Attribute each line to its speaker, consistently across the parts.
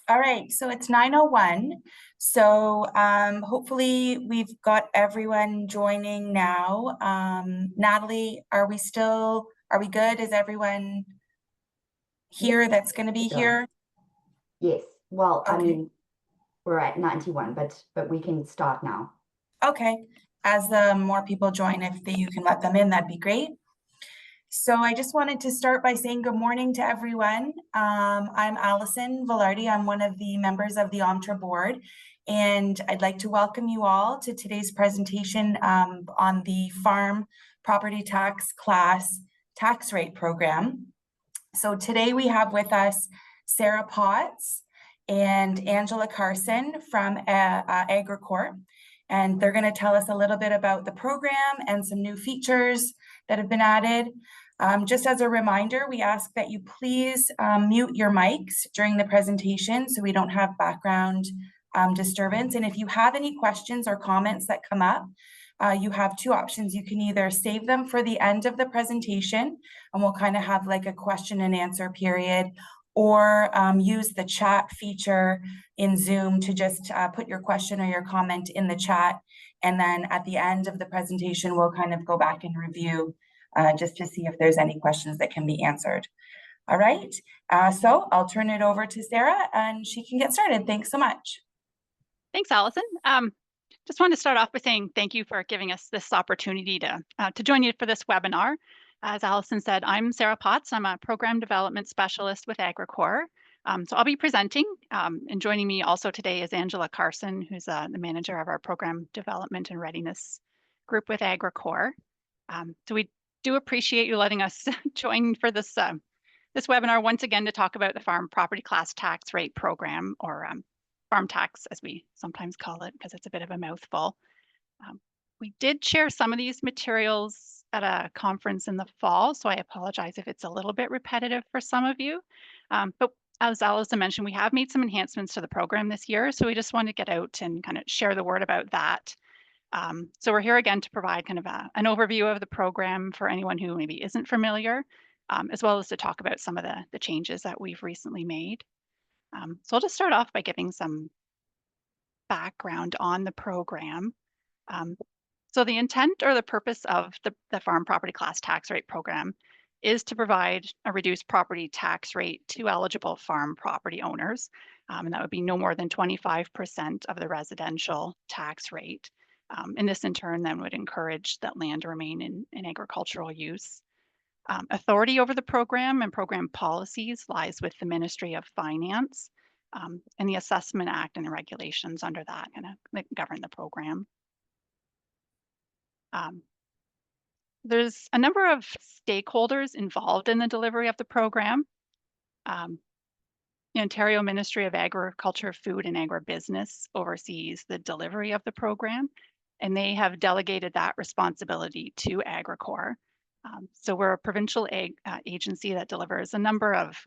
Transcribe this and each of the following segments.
Speaker 1: All right, so it's 9:01. So hopefully we've got everyone joining now. Natalie, are we good? Is everyone
Speaker 2: Yep,
Speaker 1: here that's going to be
Speaker 2: keep going.
Speaker 1: here?
Speaker 2: Yes. Well, I
Speaker 1: Okay.
Speaker 2: mean, we're at 91, but we can start now.
Speaker 1: Okay. As more people join, if you can let them in, that'd be great. So I just wanted to start by saying good morning to everyone. I'm Allison Velarde. I'm one of the members of the OMTRA board, and I'd like to welcome you all to today's presentation on the farm property tax class tax rate program. So today we have with us Sarah Potts and Angela Carson from AgriCorp, and they're going to tell us a little bit about the program and some new features that have been added. Just as a reminder, we ask that you please mute your mics during the presentation so we don't have background disturbance. And if you have any questions or comments that come up, you have two options. You can either save them for the end of the presentation, and we'll kind of have like a question and answer period, or use the chat feature in Zoom to just put your question or your comment in the chat. And then at the end of the presentation, we'll kind of go back and review just to see if there's any questions that can be answered. All right, so I'll turn it over to Sarah and she can get started. Thanks so much.
Speaker 3: Thanks, Allison. Just wanted to start off by saying thank you for giving us this opportunity to join you for this webinar. As Allison said, I'm Sarah Potts. I'm a program development specialist with AgriCorp. So I'll be presenting, and joining me also today is Angela Carson, who's the manager of our program development and readiness group with AgriCorp. So we do appreciate you letting us join for this webinar once again to talk about the farm property class tax rate program, or farm tax as we sometimes call it, because it's a bit of a mouthful. We did share some of these materials at a conference in the fall, so I apologize if it's a little bit repetitive for some of you. But as Allison mentioned, we have made some enhancements to the program this year, so we just wanted to get out and kind of share the word about that. So we're here again to provide kind of an overview of the program for anyone who maybe isn't familiar, as well as to talk about some of the changes that we've recently made. So I'll just start off by giving some background on the program. So the intent or the purpose of the farm property class tax rate program is to provide a reduced property tax rate to eligible farm property owners, and that would be no more than 25% of the residential tax rate. And this in turn then would encourage that land to remain in agricultural use. Authority over the program and program policies lies with the Ministry of Finance, and the Assessment Act and the regulations under that kind of govern the program. There's a number of stakeholders involved in the delivery of the program. The Ontario Ministry of Agriculture, Food and Agribusiness oversees the delivery of the program, and they have delegated that responsibility to AgriCorp. So we're a provincial agency that delivers a number of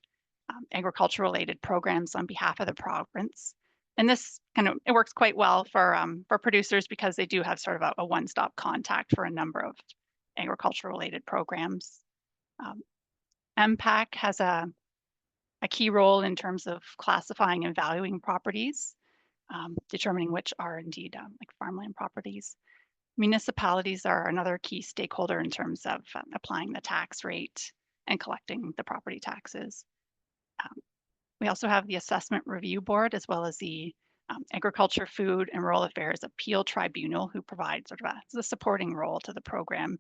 Speaker 3: agriculture-related programs on behalf of the province. And this it works quite well for producers because they do have sort of a one-stop contact for a number of agriculture-related programs. MPAC has a key role in terms of classifying and valuing properties, determining which are indeed like farmland properties. Municipalities are another key stakeholder in terms of applying the tax rate and collecting the property taxes. We also have the Assessment Review Board, as well as the Agriculture, Food and Rural Affairs Appeal Tribunal, who provides sort of a supporting role to the program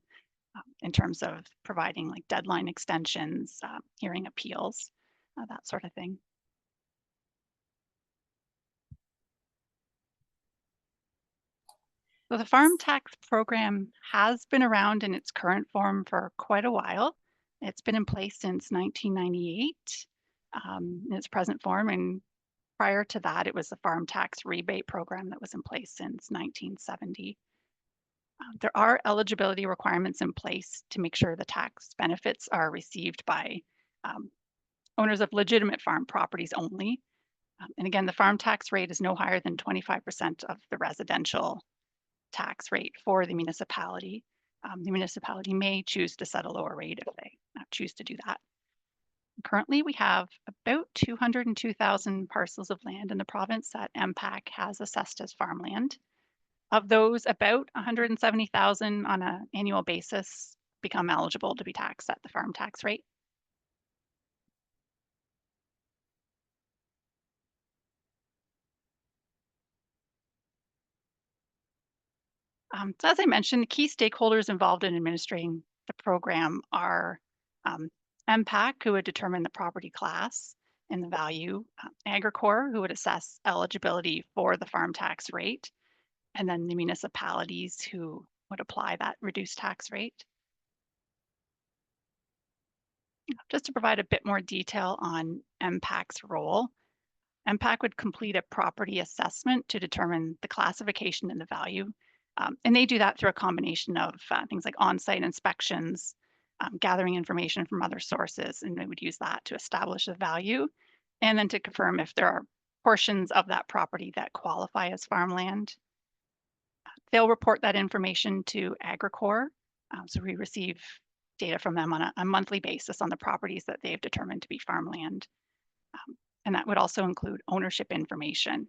Speaker 3: in terms of providing like deadline extensions, hearing appeals, that sort of thing. So the farm tax program has been around in its current form for quite a while. It's been in place since 1998 in its present form, and prior to that, it was the farm tax rebate program that was in place since 1970. There are eligibility requirements in place to make sure the tax benefits are received by owners of legitimate farm properties only. And again, the farm tax rate is no higher than 25% of the residential tax rate for the municipality. The municipality may choose to set a lower rate if they choose to do that. currently we have about 202,000 parcels of land in the province that MPAC has assessed as farmland. Of those, about 170,000 on an annual basis become eligible to be taxed at the farm tax rate. So as I mentioned, the key stakeholders involved in administering the program are MPAC, who would determine the property class and the value, Agricor, who would assess eligibility for the farm tax rate, and then the municipalities who would apply that reduced tax rate. Just to provide a bit more detail on MPAC's role, MPAC would complete a property assessment to determine the classification and the value. And they do that through a combination of things like on-site inspections, gathering information from other sources, and they would use that to establish the value, and then to confirm if there are portions of that property that qualify as farmland. They'll report that information to Agricor, so we receive data from them on a monthly basis on the properties that they've determined to be farmland. And that would also include ownership information.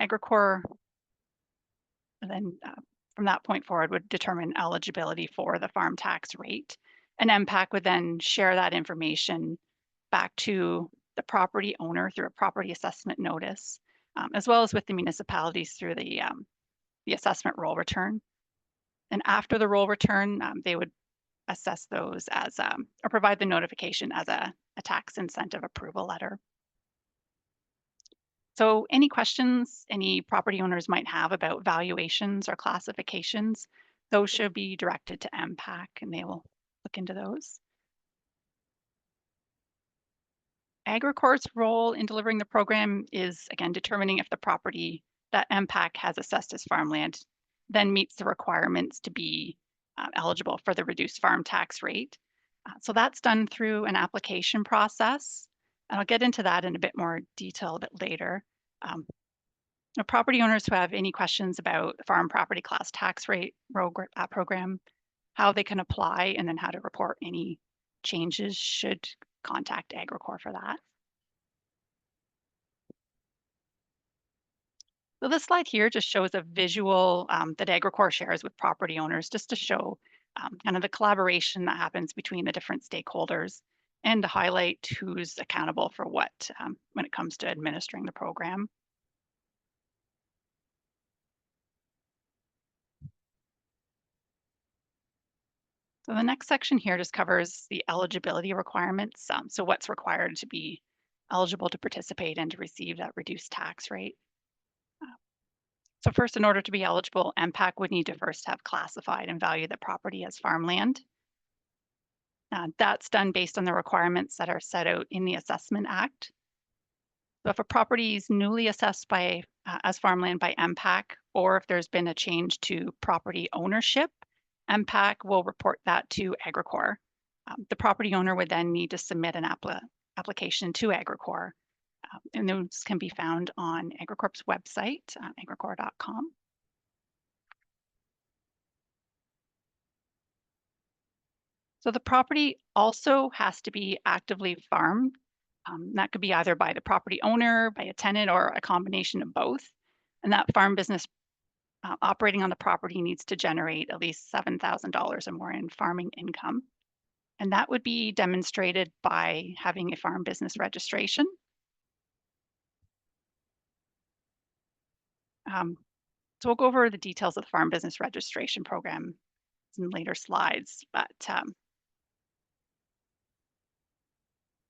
Speaker 3: Agricor then from that point forward would determine eligibility for the farm tax rate. And MPAC would then share that information back to the property owner through a property assessment notice, as well as with the municipalities through the assessment roll return. And after the roll return, they would assess those as, or provide the notification as a tax incentive approval letter. So any questions any property owners might have about valuations or classifications, those should be directed to MPAC and they will look into those. Agricorp's role in delivering the program is, again, determining if the property that MPAC has assessed as farmland then meets the requirements to be eligible for the reduced farm tax rate. So that's done through an application process. And I'll get into that in a bit more detail a bit later. Property owners who have any questions about the farm property class tax rate program, how they can apply, and then how to report any changes should contact Agricor for that. So this slide here just shows a visual that Agricor shares with property owners just to show kind of the collaboration that happens between the different stakeholders and to highlight who's accountable for what when it comes to administering the program. So the next section here just covers the eligibility requirements. So what's required to be eligible to participate and to receive that reduced tax rate. So first, in order to be eligible, MPAC would need to first have classified and valued the property as farmland. That's done based on the requirements that are set out in the Assessment Act. So if a property is newly assessed by as farmland by MPAC, or if there's been a change to property ownership, MPAC will report that to Agricor. The property owner would then need to submit an application to Agricor, and those can be found on Agricorp's website, agricor.com. So the property also has to be actively farmed. That could be either by the property owner, by a tenant, or a combination of both. And that farm business operating on the property needs to generate at least $7,000 or more in farming income. And that would be demonstrated by having a farm business registration. So we'll go over the details of the farm business registration program in later slides, but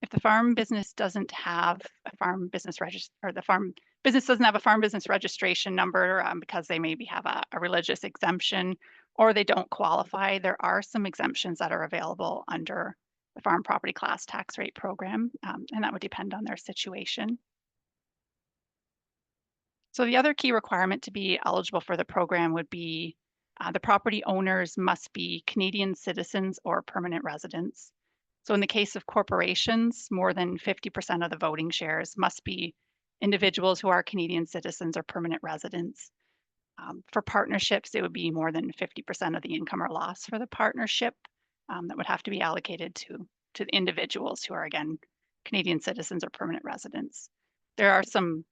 Speaker 3: if the farm business doesn't have a farm business register, or the farm business doesn't have a farm business registration number because they maybe have a religious exemption or they don't qualify, there are some exemptions that are available under the farm property class tax rate program, and that would depend on their situation. So the other key requirement to be eligible for the program would be the property owners must be Canadian citizens or permanent residents. So in the case of corporations, more than 50% of the voting shares must be individuals who are Canadian citizens or permanent residents. For partnerships, it would be more than 50% of the income or loss for the partnership that would have to be allocated to to the individuals who are, again, Canadian citizens or permanent residents. There are some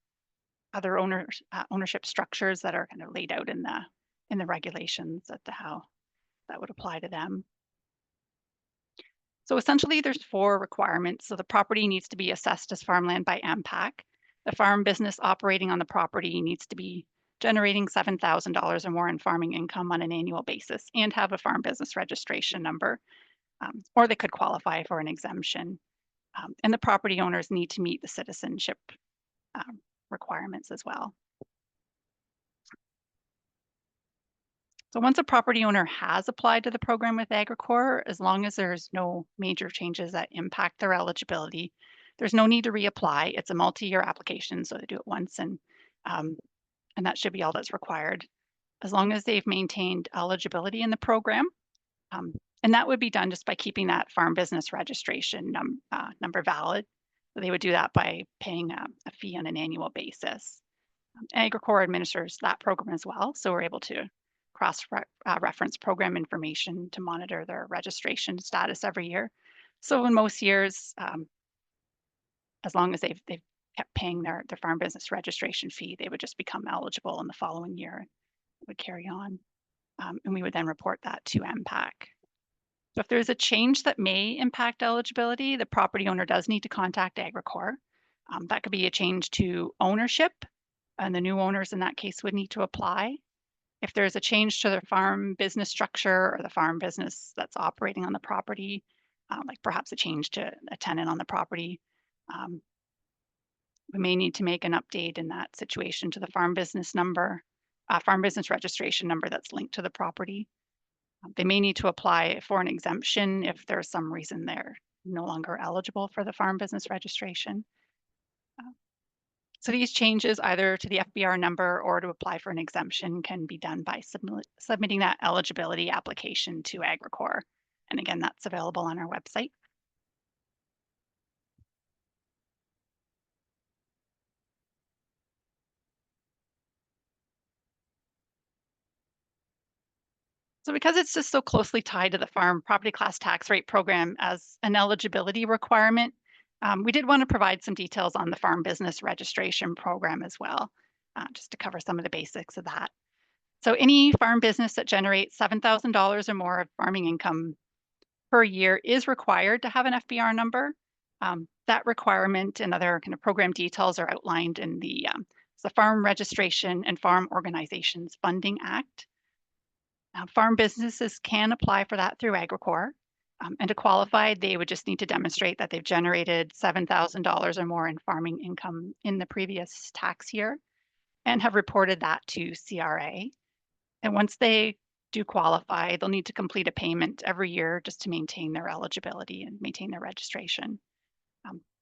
Speaker 3: other ownership structures that are kind of laid out in the regulations as to how that would apply to them. So essentially there's 4 requirements. So the property needs to be assessed as farmland by MPAC. The farm business operating on the property needs to be generating $7,000 or more in farming income on an annual basis and have a farm business registration number, or they could qualify for an exemption. And the property owners need to meet the citizenship requirements as well. So once a property owner has applied to the program with Agricor, as long as there's no major changes that impact their eligibility, there's no need to reapply. It's a multi-year application, so they do it once, and that should be all that's required, as long as they've maintained eligibility in the program. And that would be done just by keeping that farm business registration number valid. So they would do that by paying a fee on an annual basis. Agricor administers that program as well, so we're able to cross-reference program information to monitor their registration status every year. So in most years, as long as they've kept paying their farm business registration fee, they would just become eligible in the following year. It would carry on, and we would then report that to MPAC. So if there's a change that may impact eligibility, the property owner does need to contact Agricor. That could be a change to ownership, and the new owners in that case would need to apply. If there's a change to their farm business structure or the farm business that's operating on the property, like perhaps a change to a tenant on the property, we may need to make an update in that situation to the farm business number, farm business registration number that's linked to the property. They may need to apply for an exemption if there's some reason they're no longer eligible for the farm business registration. So these changes either to the FBR number or to apply for an exemption can be done by submitting that eligibility application to Agricor. And again, that's available on our website. So because it's just so closely tied to the farm property class tax rate program as an eligibility requirement, we did want to provide some details on the farm business registration program as well, just to cover some of the basics of that. So any farm business that generates $7,000 or more of farming income per year is required to have an FBR number. That requirement and other kind of program details are outlined in the Farm Registration and Farm Organizations Funding Act. Farm businesses can apply for that through Agricor. And to qualify, they would just need to demonstrate that they've generated $7,000 or more in farming income in the previous tax year and have reported that to CRA. And once they do qualify, they'll need to complete a payment every year just to maintain their eligibility and maintain their registration.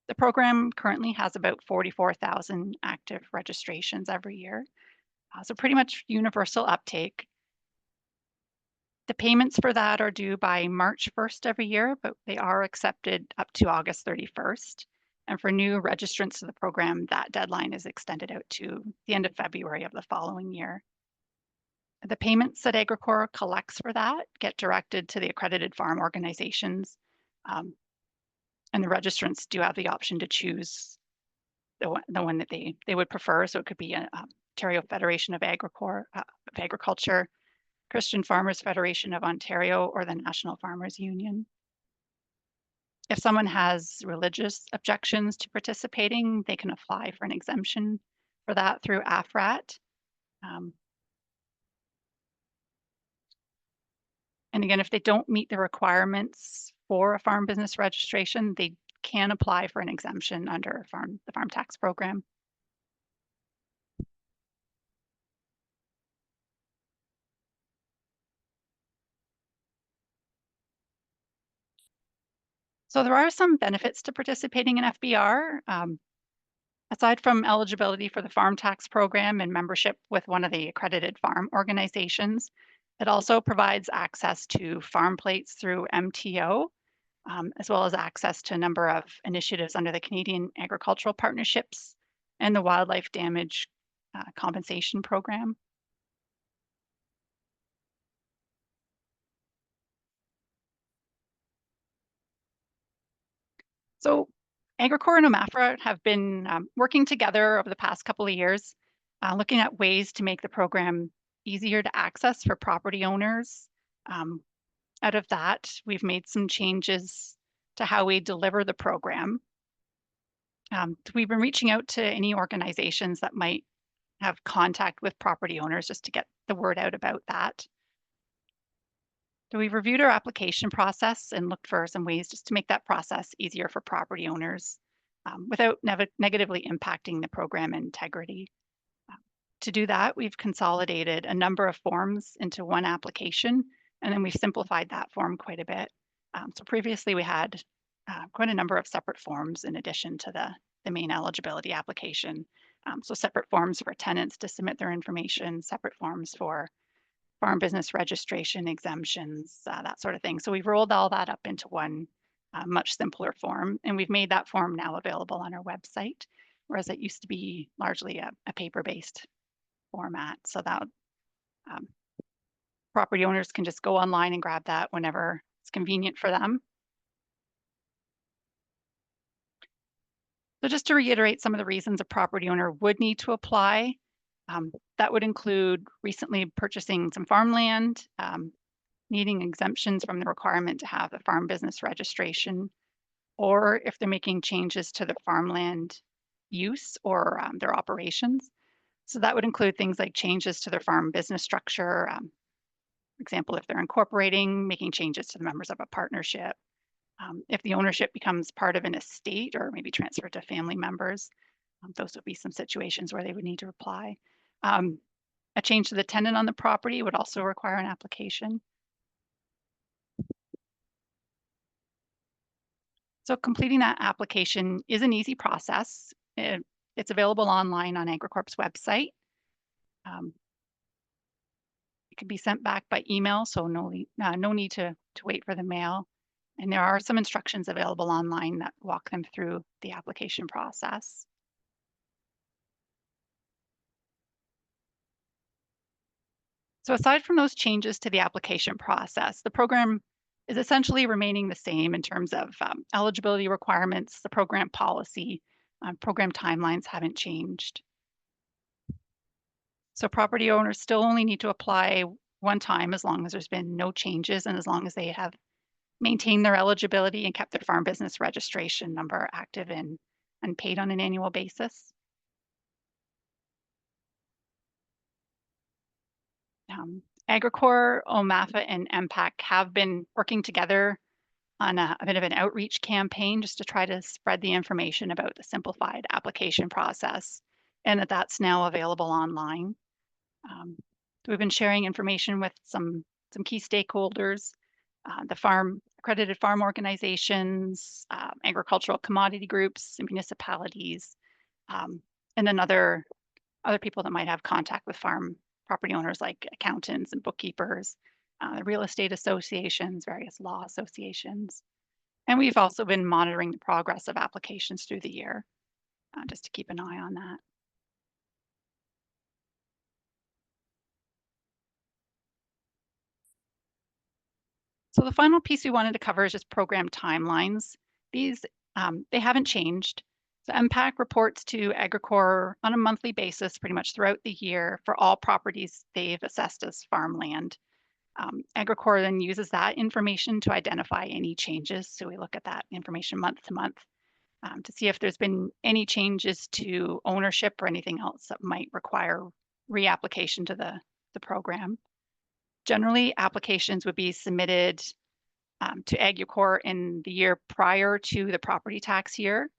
Speaker 3: The program currently has about 44,000 active registrations every year. So pretty much universal uptake. The payments for that are due by March 1st every year, but they are accepted up to August 31st. And for new registrants to the program, that deadline is extended out to the end of February of the following year. The payments that Agricor collects for that get directed to the accredited farm organizations. And the registrants do have the option to choose the one that they would prefer. So it could be an Ontario Federation of Agriculture, Christian Farmers Federation of Ontario, or the National Farmers Union. If someone has religious objections to participating, they can apply for an exemption for that through AFRAT. And again, if they don't meet the requirements for a farm business registration, they can apply for an exemption under the farm tax program. So there are some benefits to participating in FBR. Aside from eligibility for the farm tax program and membership with one of the accredited farm organizations, it also provides access to farm plates through MTO, as well as access to a number of initiatives under the Canadian Agricultural Partnerships and the Wildlife Damage Compensation Program. So Agricor and OMTRA have been working together over the past couple of years, looking at ways to make the program easier to access for property owners. Out of that, we've made some changes to how we deliver the program. We've been reaching out to any organizations that might have contact with property owners just to get the word out about that. So we've reviewed our application process and looked for some ways just to make that process easier for property owners without negatively impacting the program integrity. To do that, we've consolidated a number of forms into one application, and then we've simplified that form quite a bit. So previously we had quite a number of separate forms in addition to the main eligibility application. So separate forms for tenants to submit their information, separate forms for farm business registration, exemptions, that sort of thing. So we've rolled all that up into one much simpler form, and we've made that form now available on our website, whereas it used to be largely a paper-based format. So that property owners can just go online and grab that whenever it's convenient for them. So just to reiterate some of the reasons a property owner would need to apply, that would include recently purchasing some farmland, needing exemptions from the requirement to have the farm business registration, or if they're making changes to the farmland use or their operations. So that would include things like changes to their farm business structure. For example, if they're incorporating, making changes to the members of a partnership. If the ownership becomes part of an estate or maybe transferred to family members, those would be some situations where they would need to apply. A change to the tenant on the property would also require an application. So completing that application is an easy process. It's available online on AgriCorp's website. It can be sent back by email, so no need to wait for the mail. And there are some instructions available online that walk them through the application process. So aside from those changes to the application process, the program is essentially remaining the same in terms of eligibility requirements, the program policy, program timelines haven't changed. So property owners still only need to apply one time as long as there's been no changes and as long as they have maintained their eligibility and kept their farm business registration number active and paid on an annual basis. Agricor, OMTRA, and MPAC have been working together on a bit of an outreach campaign just to try to spread the information about the simplified application process and that's now available online. We've been sharing information with some key stakeholders, the accredited farm organizations, agricultural commodity groups, and municipalities, and then other people that might have contact with farm property owners like accountants and bookkeepers, the real estate associations, various law associations. And we've also been monitoring the progress of applications through the year, just to keep an eye on that. So the final piece we wanted to cover is just program timelines. These, they haven't changed. So MPAC reports to Agricor on a monthly basis pretty much throughout the year for all properties they've assessed as farmland. Agricor then uses that information to identify any changes. So we look at that information month to month to see if there's been any changes to ownership or anything else that might require reapplication to the program. Generally, applications would be submitted to Agricor in the year prior to the property tax year.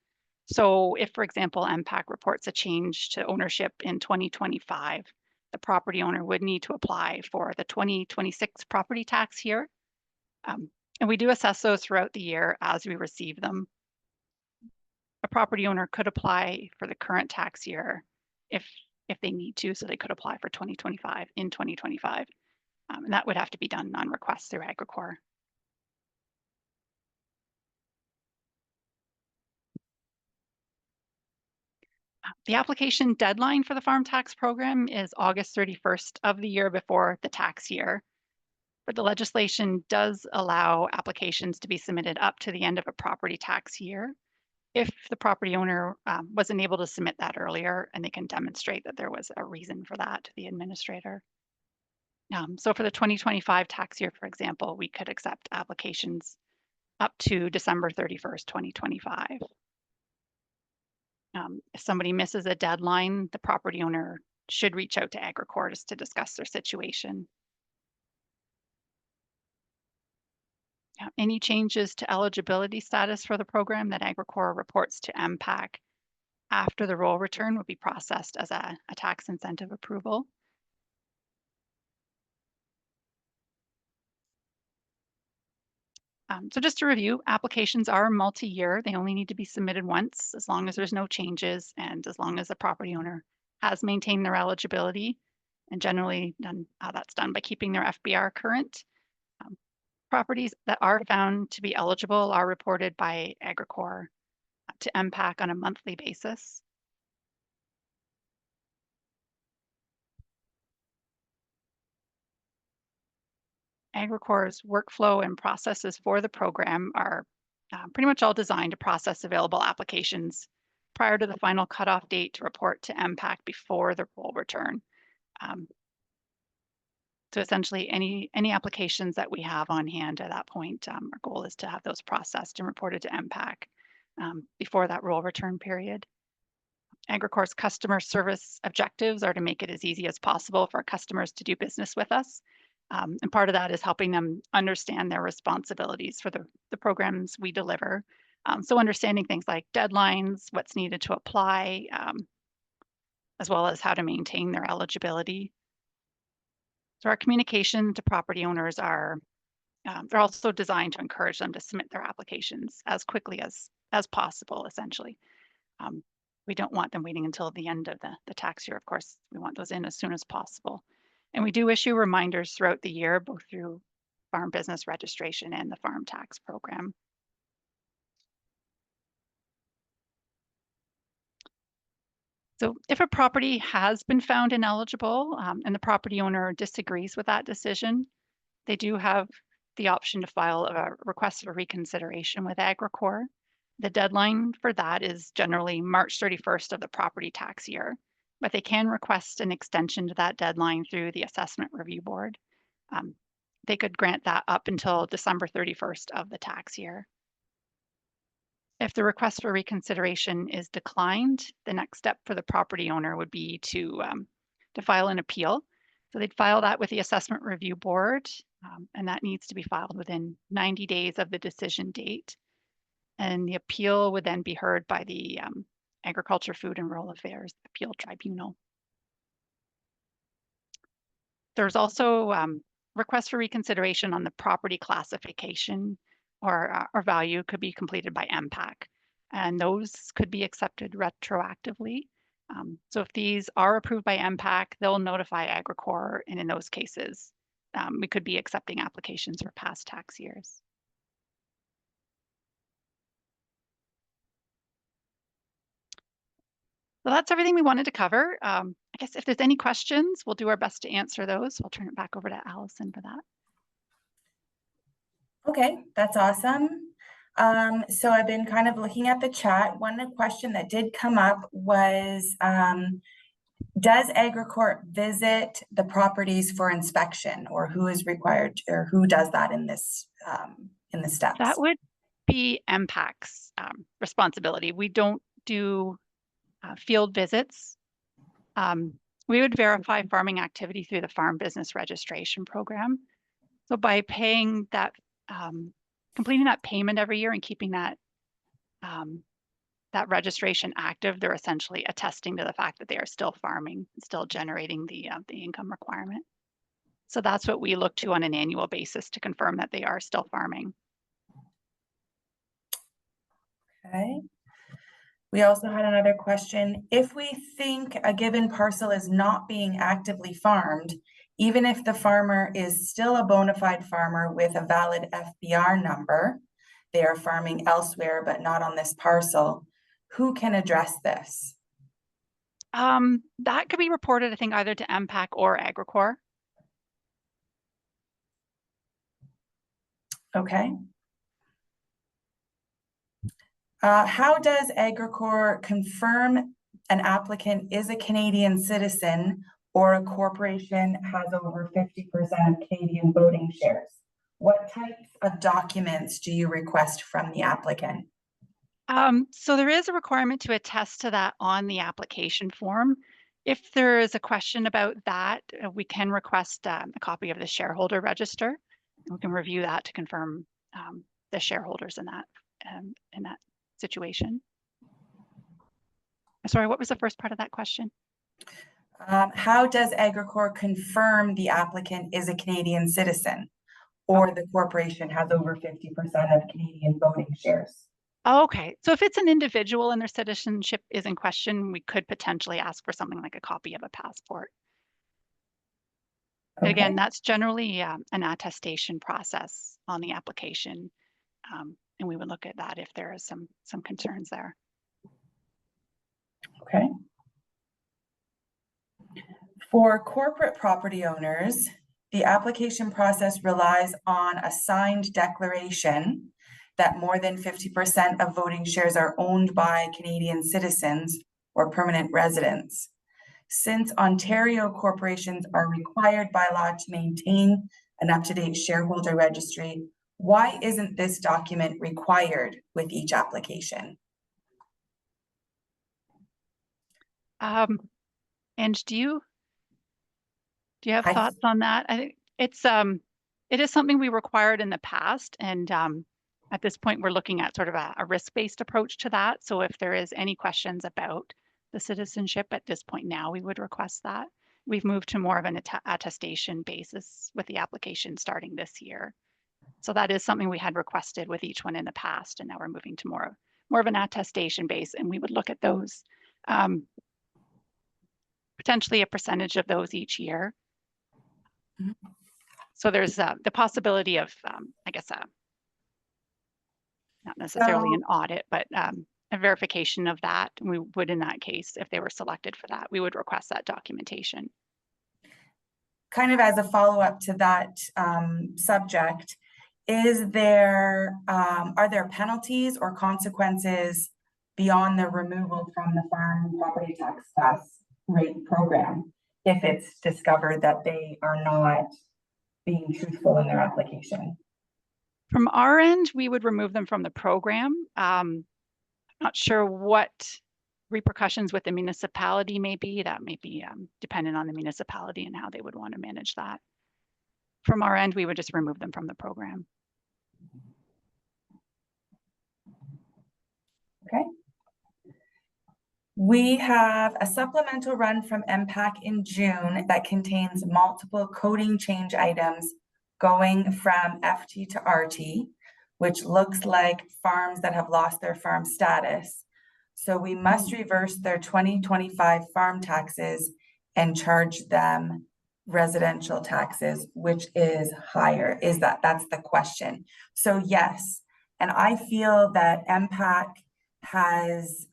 Speaker 3: So if, for example, MPAC reports a change to ownership in 2025, the property owner would need to apply for the 2026 property tax year. And we do assess those throughout the year as we receive them. A property owner could apply for the current tax year if they need to, so they could apply for 2025 in 2025. And that would have to be done on request through Agricor. The application deadline for the farm tax program is August 31st of the year before the tax year. But the legislation does allow applications to be submitted up to the end of a property tax year. if the property owner wasn't able to submit that earlier, and they can demonstrate that there was a reason for that to the administrator. So for the 2025 tax year, for example, we could accept applications up to December 31st, 2025. If somebody misses a deadline, the property owner should reach out to Agricor just to discuss their situation. Any changes to eligibility status for the program that Agricor reports to MPAC after the roll return would be processed as a tax incentive approval. So just to review, applications are multi-year. They only need to be submitted once as long as there's no changes and as long as the property owner has maintained their eligibility, and generally that's done by keeping their FBR current. Properties that are found to be eligible are reported by Agricor to MPAC on a monthly basis. Agricor's workflow and processes for the program are pretty much all designed to process available applications prior to the final cutoff date to report to MPAC before the roll return. So essentially any applications that we have on hand at that point, our goal is to have those processed and reported to MPAC before that roll return period. Agricor's customer service objectives are to make it as easy as possible for our customers to do business with us. And part of that is helping them understand their responsibilities for the programs we deliver. So understanding things like deadlines, what's needed to apply, as well as how to maintain their eligibility. So our communication to property owners are, they're also designed to encourage them to submit their applications as quickly as possible, essentially. We don't want them waiting until the end of the tax year. Of course, we want those in as soon as possible. And we do issue reminders throughout the year, both through farm business registration and the farm tax program. So if a property has been found ineligible and the property owner disagrees with that decision, they do have the option to file a request for reconsideration with Agricor. The deadline for that is generally March 31st of the property tax year, but they can request an extension to that deadline through the Assessment Review Board. They could grant that up until December 31st of the tax year. If the request for reconsideration is declined, the next step for the property owner would be to file an appeal. So they'd file that with the Assessment Review Board, and that needs to be filed within 90 days of the decision date. And the appeal would then be heard by the Agriculture, Food and Rural Affairs Appeal Tribunal. There's also requests for reconsideration on the property classification or value could be completed by MPAC, and those could be accepted retroactively. So if these are approved by MPAC, they'll notify Agricor, and in those cases, we could be accepting applications for past tax years. So that's everything we wanted to cover. I guess if there's any questions, we'll do our best to answer those. I'll turn it back over to Allison for that.
Speaker 1: Okay, that's awesome. So I've been kind of looking at the chat. One question that did come up was, does Agricor visit the properties for inspection, or who is required, or who does that in this in the steps?
Speaker 3: That would be MPAC's responsibility. We don't do field visits. We would verify farming activity through the Farm Business Registration Program. So by paying that, completing that payment every year and keeping that that registration active, they're essentially attesting to the fact that they are still farming, still generating the income requirement. So that's what we look to on an annual basis to confirm that they are still farming.
Speaker 1: Okay. We also had another question. If we think a given parcel is not being actively farmed, even if the farmer is still a bona fide farmer with a valid FBR number, they are farming elsewhere but not on this parcel, who can address this?
Speaker 3: That could be reported, I think, either to MPAC or Agricor.
Speaker 1: Okay. How does Agricor confirm an applicant is a Canadian citizen or a corporation has over 50% of Canadian voting shares? What types of documents do you request from the applicant?
Speaker 3: So there is a requirement to attest to that on the application form. If there is a question about that, we can request a copy of the shareholder register. And we can review that to confirm the shareholders in that situation. Sorry, what was the first part of that question?
Speaker 1: How does Agricor confirm the applicant is a Canadian citizen or the corporation has over 50% of Canadian voting shares?
Speaker 3: Okay, so if it's an individual and their citizenship is in question, we could potentially ask for something like a copy of a passport.
Speaker 1: Okay.
Speaker 3: Again, that's generally an attestation process on the application, and we would look at that if there is some concerns there.
Speaker 1: Okay. For corporate property owners, the application process relies on a signed declaration that more than 50% of voting shares are owned by Canadian citizens or permanent residents. Since Ontario corporations are required by law to maintain an up-to-date shareholder registry, why isn't this document required with each application?
Speaker 3: And do you have
Speaker 1: I-
Speaker 3: thoughts on that? I think it is something we required in the past, and at this point we're looking at sort of a risk-based approach to that. So if there is any questions about the citizenship at this point now, we would request that. We've moved to more of an attestation basis with the application starting this year. So that is something we had requested with each one in the past, and now we're moving to more of an attestation base, and we would look at those, potentially a percentage of those each year.
Speaker 1: Mhm.
Speaker 3: So there's the possibility of, I guess, not necessarily an audit, but a verification of that. We would, in that case, if they were selected for that, we would request that documentation.
Speaker 1: Kind of as a follow-up to that subject, are there penalties or consequences beyond the removal from the farm property tax class rate program if it's discovered that they are not being truthful in their application?
Speaker 3: From our end, we would remove them from the program. Not sure what repercussions with the municipality may be. That may be dependent on the municipality and how they would want to manage that. From our end, we would just remove them from the program.
Speaker 1: Okay. We have a supplemental run from MPAC in June that contains multiple coding change items going from FT to RT, which looks like farms that have lost their farm status. So we must reverse their 2025 farm taxes and charge them residential taxes, which is higher. That's the question. So yes, and I feel that MPAC has,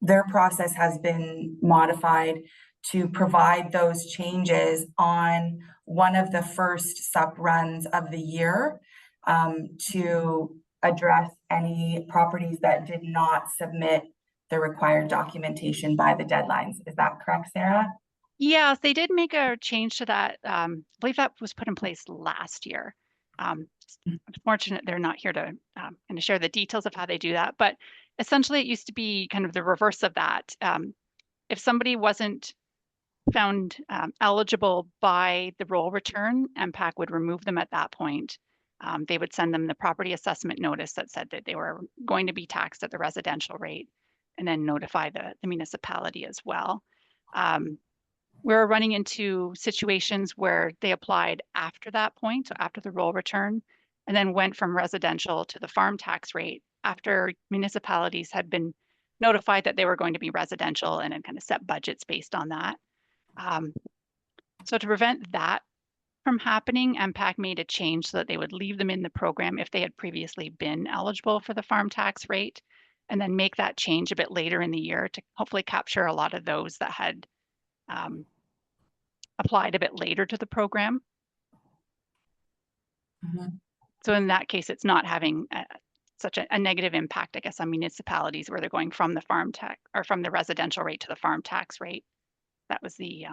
Speaker 1: their process has been modified to provide those changes on one of the first sub runs of the year, to address any properties that did not submit the required documentation by the deadlines. Is that correct, Sarah?
Speaker 3: Yes, they did make a change to that. I believe that was put in place last year. Unfortunate they're not here to kind of share the details of how they do that, but essentially it used to be kind of the reverse of that. If somebody wasn't found eligible by the roll return, MPAC would remove them at that point. They would send them the property assessment notice that said that they were going to be taxed at the residential rate, and then notify the municipality as well. We're running into situations where they applied after that point, so after the roll return, and then went from residential to the farm tax rate after municipalities had been notified that they were going to be residential and then kind of set budgets based on that. So to prevent that from happening, MPAC made a change so that they would leave them in the program if they had previously been eligible for the farm tax rate, and then make that change a bit later in the year to hopefully capture a lot of those that had applied a bit later to the program. So in that case, it's not having such a negative impact, I guess, on municipalities where they're going from the farm tax or from the residential rate to the farm tax rate. That was the,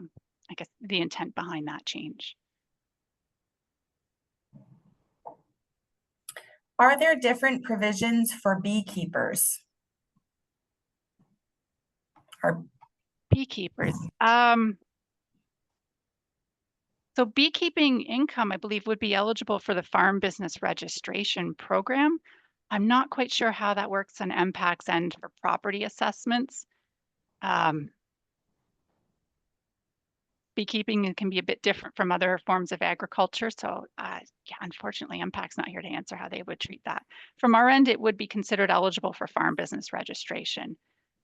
Speaker 3: I guess, the intent behind that change.
Speaker 1: Are there different provisions for beekeepers? Or
Speaker 3: Beekeepers. So beekeeping income, I believe, would be eligible for the farm business registration program. I'm not quite sure how that works on MPAC's end for property assessments. Beekeeping can be a bit different from other forms of agriculture. So yeah, unfortunately, MPAC's not here to answer how they would treat that. From our end, it would be considered eligible for farm business registration,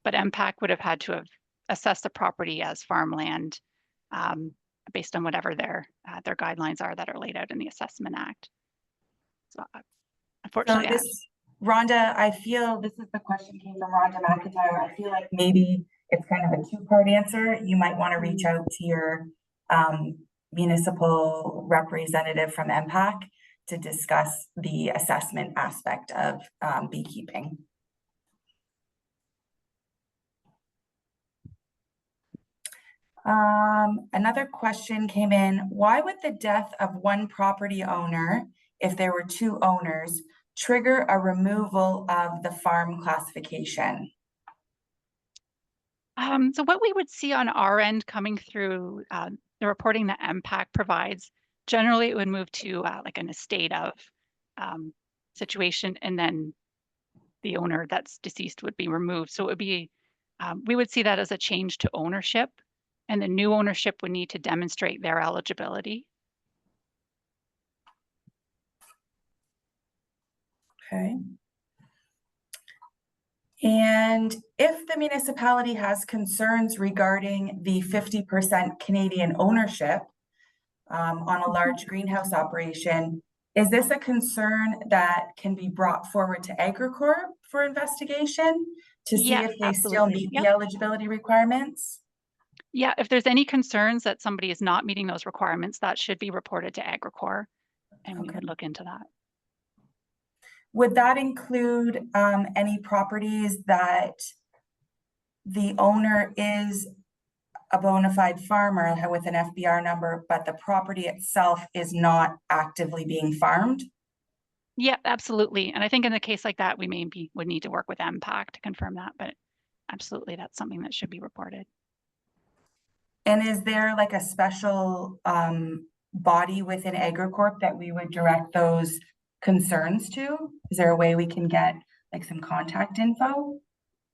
Speaker 3: but MPAC would have had to have assessed the property as farmland based on whatever their guidelines are that are laid out in the Assessment Act. So unfortunately,
Speaker 1: this, Rhonda, I feel this is the question came from Rhonda McIntyre. I feel like maybe it's kind of a two-part answer. You might want to reach out to your municipal representative from MPAC to discuss the assessment aspect of beekeeping. Another question came in. Why would the death of one property owner, if there were two owners, trigger a removal of the farm classification?
Speaker 3: So what we would see on our end coming through the reporting that MPAC provides, generally it would move to like an estate of situation, and then the owner that's deceased would be removed. So it would be, we would see that as a change to ownership, and the new ownership would need to demonstrate their eligibility.
Speaker 1: Okay. And if the municipality has concerns regarding the 50% Canadian ownership on a large greenhouse operation, is this a concern that can be brought forward to Agricorp for investigation to see if they still meet the eligibility requirements?
Speaker 3: Yeah, if there's any concerns that somebody is not meeting those requirements, that should be reported to Agricorp, and we would look into that.
Speaker 1: Would that include any properties that the owner is a bona fide farmer with an FBR number, but the property itself is not actively being farmed?
Speaker 3: Yeah, absolutely. And I think in a case like that, we maybe would need to work with MPAC to confirm that, but absolutely, that's something that should be reported.
Speaker 1: And is there like a special body within Agricorp that we would direct those concerns to? Is there a way we can get like some contact info?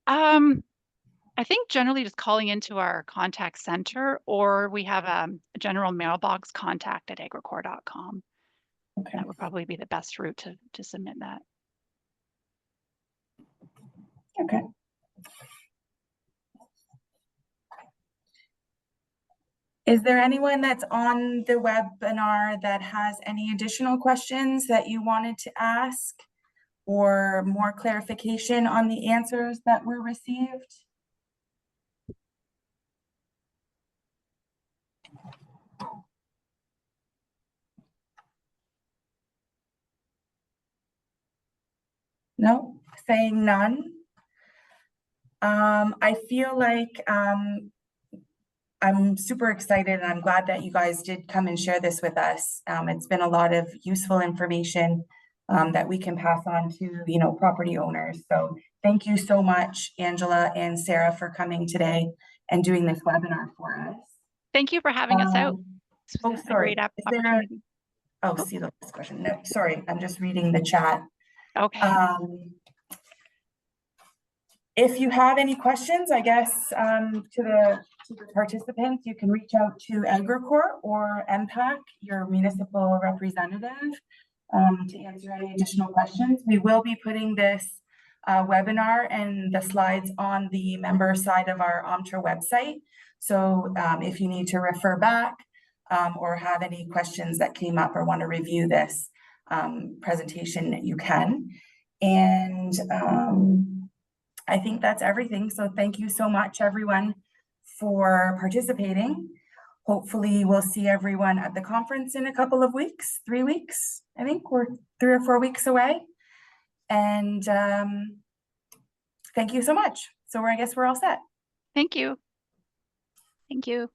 Speaker 3: I think generally just calling into our contact center, or we have a general mailbox contact@agricorp.com.
Speaker 1: Okay.
Speaker 3: That would probably be the best route to submit that.
Speaker 1: Okay. Is there anyone that's on the webinar that has any additional questions that you wanted to ask or more clarification on the answers that were received? No, saying none. I feel like I'm super excited and I'm glad that you guys did come and share this with us. It's been a lot of useful information that we can pass on to, you know, property owners. So thank you so much, Angela and Sarah, for coming today and doing this webinar for us.
Speaker 3: Thank you for having us out.
Speaker 1: Oh, sorry.
Speaker 3: Opportunity.
Speaker 1: See the last question. No, sorry, I'm just reading the chat.
Speaker 3: Okay.
Speaker 1: If you have any questions, I guess, to the participants, you can reach out to Agricorp or MPAC, your municipal representative, to answer any additional questions. We will be putting this webinar and the slides on the member side of our OMTRA website. So if you need to refer back or have any questions that came up or want to review this presentation, you can. And I think that's everything. So thank you so much, everyone, for participating. Hopefully we'll see everyone at the conference in a couple of weeks, 3 weeks. I think we're 3 or 4 weeks away. And thank you so much. So I guess we're all set.
Speaker 3: Thank you. Thank you.